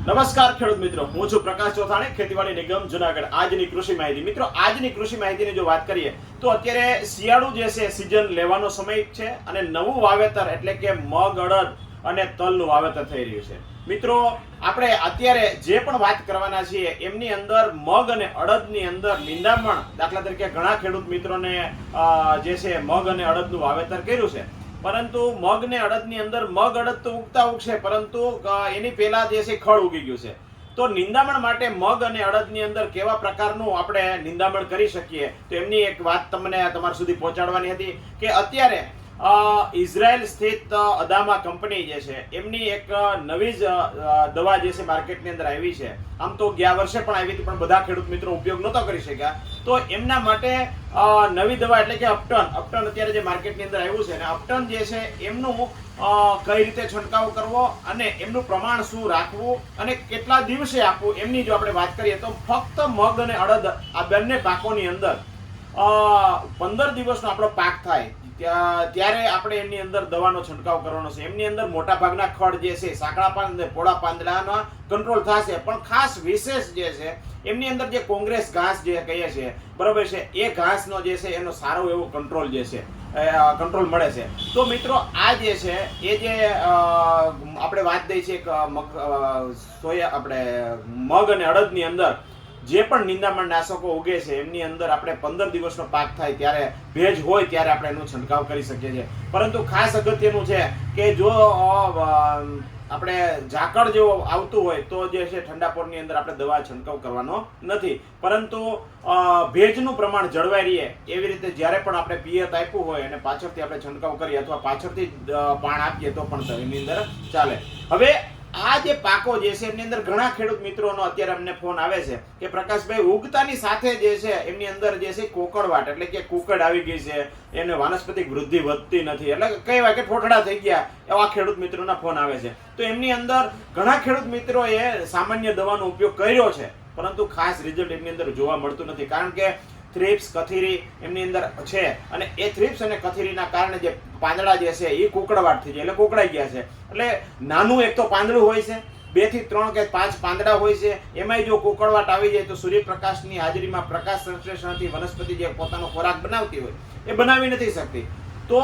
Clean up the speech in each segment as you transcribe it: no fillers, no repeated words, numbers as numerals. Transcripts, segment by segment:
નમસ્કાર ખેડૂત મિત્રો, હું છું પ્રકાશ ચોથાણી, ખેતીવાડી નિગમ જુનાગઢ. આજની કૃષિ માહિતી મિત્રો, આજની કૃષિ માહિતીની જો વાત કરીએ તો અત્યારે શિયાળુ જે છે સિઝન લેવાનો સમય છે અને નવું વાવેતર એટલે કે મગ, અડદ અને તલનું વાવેતર થઈ રહ્યું છે. મિત્રો આપણે અત્યારે જે પણ વાત કરવાના છીએ એમની અંદર મગ અને અડદની અંદર નિંદામણ, દાખલા તરીકે ઘણા ખેડૂત મિત્રોને જે છે મગ અને અડદનું વાવેતર કર્યું છે, પરંતુ મગ ને અડદની અંદર મગ અડદ તો ઉગતા ઉગશે, પરંતુ એની પહેલા જે છે ખડ ઉગી ગયું છે. તો નિંદામણ માટે મગ અને અડદની અંદર કેવા પ્રકારનું આપણે નિંદામણ કરી શકીએ, તો એમની એક વાત તમને તમારા સુધી પહોંચાડવાની હતી કે અત્યારે ઇઝરાયલ સ્થિત અદામા કંપની જે છે એમની એક નવી જ દવા જે છે માર્કેટની અંદર આવી છે. આમ તો ગયા વર્ષે પણ આવી હતી, પણ બધા ખેડૂત મિત્રો ઉપયોગ નહોતો કરી શક્યા. તો એમના માટે નવી દવા એટલે કે અપટન અત્યારે જે માર્કેટની અંદર આવ્યું છે, અને અપટન જે છે એમનું કઈ રીતે છંટકાવ કરવો અને એમનું પ્રમાણ શું રાખવું અને કેટલા દિવસે આપવું, એમની જો આપણે વાત કરીએ તો ફક્ત મગ અને અડદ આ બંને પાકોની અંદર 15 દિવસનો આપણો પાક થાય ત્યારે આપણે એમની અંદર દવાનો છંટકાવ કરવાનો છે. એમની અંદર મોટા ભાગના ખડ જે છે, સાંકડા પાંદ, પોળા પાંદડાના કંટ્રોલ થશે, પણ ખાસ વિશેષ જે છે એમની અંદર જે કોંગ્રેસ ઘાસ જે કહીએ છીએ, બરોબર છે, એ ઘાસનો જે છે એનો સારો એવો કંટ્રોલ જે છે કંટ્રોલ મળે છે. તો મિત્રો આ જે છે એ જે આપણે વાત દઈ છે આપણે મગ અને અડદની અંદર જે પણ નિંદામણ નાશકો ઉગે છે એમની અંદર આપણે 15 દિવસનો પાક થાય ત્યારે ભેજ હોય ત્યારે આપણે એનો છંટકાવ કરી શકીએ છીએ. પરંતુ ખાસ અગત્યનું છે કે જો આપણે ઝાકળ જેવો આવતું હોય તો જે છે ઠંડા પોરની અંદર આપણે દવા છંટકાવ કરવાનો નથી, પરંતુ ભેજનું પ્રમાણ જળવાઈ રહે એવી રીતે જ્યારે પણ આપણે પિયત આપ્યું હોય અને પાછળથી આપણે છંટકાવ કરીએ અથવા પાછળથી પાણ આપીએ તો પણ એની અંદર ચાલે. હવે આ જે પાકો જે છે એમની અંદર ઘણા ખેડૂત મિત્રોનો અત્યારે અમને ફોન આવે છે કે પ્રકાશભાઈ, ઉગતાની સાથે જે છે એમની અંદર જે છે કોકડવાટ એટલે કે કુકડ આવી ગઈ છે, એને વાનસ્પતિક વૃદ્ધિ વધતી નથી, એટલે કહેવાય કે ઠોઠડા થઈ ગયા, એવા ખેડૂત મિત્રોના ફોન આવે છે. તો એમની અંદર ઘણા ખેડૂત મિત્રોએ સામાન્ય દવાનો ઉપયોગ કર્યો છે, પરંતુ ખાસ રિઝલ્ટ એમની અંદર જોવા મળતું નથી, કારણ કે થ્રિપ્સ, કથીરી એમની અંદર છે, અને એ થ્રિપ્સ અને કથીરીના કારણે જે પાંદડા જે છે એ કુકડવાટ થઈ જાય એટલે કોકડાઈ ગયા છે. એટલે નાનું એક તો પાંદડું હોય છે, 2 થી 3 કે 5 પાંદડા હોય છે, એમાંય જો કોકડવાટ આવી જાય તો સૂર્યપ્રકાશની હાજરીમાં પ્રકાશ સંશ્લેષણથી વનસ્પતિ જે પોતાનો ખોરાક બનાવતી હોય એ બનાવી નથી શકતી. તો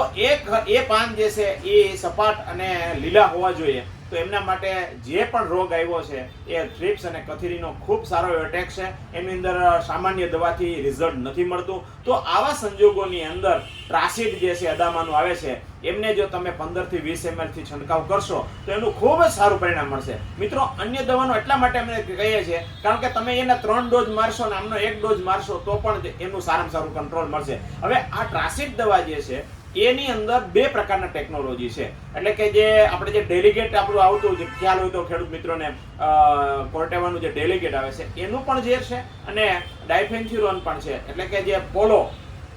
એ પાન જે છે એ સપાટ અને લીલા હોવા જોઈએ. તો એમના માટે જે પણ રોગ આવ્યો છે એ થ્રિપ્સ અને કથીરીનો ખૂબ સારો એવો એટેક છે, એની અંદર સામાન્ય દવાથી રિઝલ્ટ નથી મળતું. તો આવા સંજોગોની અંદર ટ્રાસિડ જે છે અદામાનું આવે છે, એમને જો તમે 15 થી 20 ml થી છંટકાવ કરશો તો એનું ખૂબ જ સારું પરિણામ મળશે. મિત્રો અન્ય દવાનો એટલા માટે અમે કહીએ છીએ કારણ કે તમે એના 3 ડોઝ મારશો ને આમનો 1 ડોઝ મારશો તો પણ એનું સારામાં સારું કંટ્રોલ મળશે. હવે આ ટ્રાસિડ દવા જે છે એની અંદર 2 પ્રકારના ટેકનોલોજી છે, એટલે કે જે આપણે જે ડેલિગેટ આપણું આવતું જે ખ્યાલ હોય તો ખેડૂત મિત્રોને કોર્ટેવાનું જે ડેલિગેટ આવે છે એનું પણ ઝેર છે, અને ડાયફેન્થ્યુરોન પણ છે, એટલે કે જે પોલો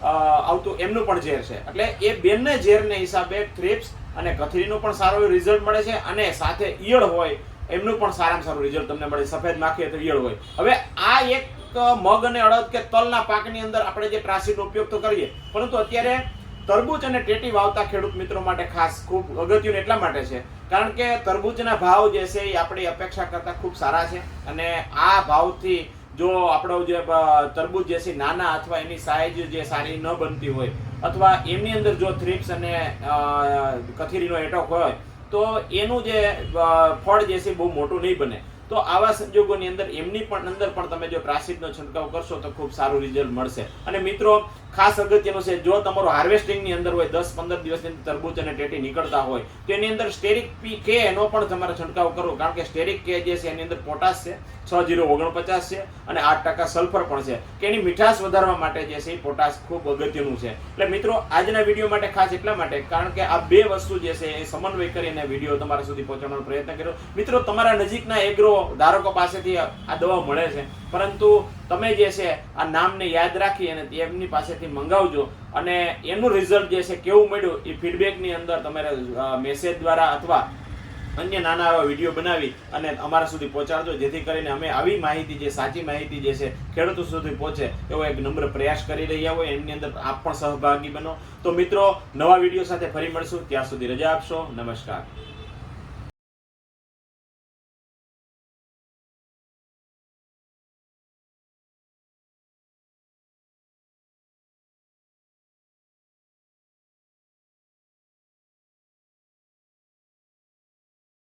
આવતું એમનું પણ ઝેર છે. એટલે એ બંને ઝેરને હિસાબે થ્રિપ્સ અને કથીરીનું પણ સારું રિઝલ્ટ મળે છે, અને સાથે ઈયળ હોય એમનું પણ સારામાં સારું રિઝલ્ટ તમને મળે. સફેદ માખી તો ઈયળ હોય. હવે આ એક મગ અને અડદ કે તલના પાકની અંદર આપણે જે ટ્રાસિડનો ઉપયોગ તો કરીએ, પરંતુ અત્યારે તરબૂચ અને ટેટી વાવતા ખેડૂત મિત્રો માટે ખાસ ખૂબ અગત્યનું એટલા માટે છે કારણ કે તરબૂચના ભાવ જે છે એ આપણી અપેક્ષા કરતાં ખૂબ સારા છે, અને આ ભાવથી જો આપણો જે તરબૂચ જે છે નાના અથવા એની સાઈઝ જે સારી ન બનતી હોય અથવા એમની અંદર જો થ્રિપ્સ અને કથીરીનો એટક હોય તો એનું જે ફળ જે છે બહુ મોટું નહીં બને. તો આવા સંજોગોની અંદર એમની પણ અંદર પણ તમે જો ટ્રાસિડનો છંટકાવ કરશો તો ખૂબ સારું રિઝલ્ટ મળશે. અને મિત્રો ખાસ અગત્યનું છે, જો તમારું હાર્વેસ્ટિંગની અંદર હોય 10-15 દિવસની અંદર તરબૂચ અને ટેટી નીકળતા હોય તો એની અંદર સ્ટેરિક કે એનો પણ તમારે છંટકાવ કરવો, કારણ કે સ્ટેરિક કે જે છે એની અંદર પોટાશ છે 6049 છે અને 8% સલ્ફર પણ છે, કે એની મીઠાશ વધારવા માટે જે છે એ પોટાશ ખૂબ અગત્યનું છે. એટલે મિત્રો આજના વિડીયો માટે ખાસ એટલા માટે કારણ કે આ 2 વસ્તુ જે છે એ સમન્વય કરીને વિડીયો તમારા સુધી પહોંચાડવાનો પ્રયત્ન કર્યો. મિત્રો તમારા નજીકના એગ્રો ધારકો પાસેથી આ દવા મળે છે, પરંતુ તમે જે છે આ નામને યાદ રાખી અને એમની પાસેથી મંગાવજો, અને એનું રિઝલ્ટ જે છે કેવું મળ્યું એ ફીડબેકની અંદર તમારે મેસેજ દ્વારા અથવા અન્ય નાના એવા વિડીયો બનાવી અને અમારા સુધી પહોંચાડજો, જેથી કરીને અમે આવી માહિતી જે સાચી માહિતી જે છે ખેડૂતો સુધી પહોંચે એવો એક નમ્ર પ્રયાસ કરી રહ્યા હોય. એની અંદર આપ પણ સહભાગી બનો. તો મિત્રો નવા વિડીયો સાથે ફરી મળશું, ત્યાં સુધી રજા આપશો. નમસ્કાર.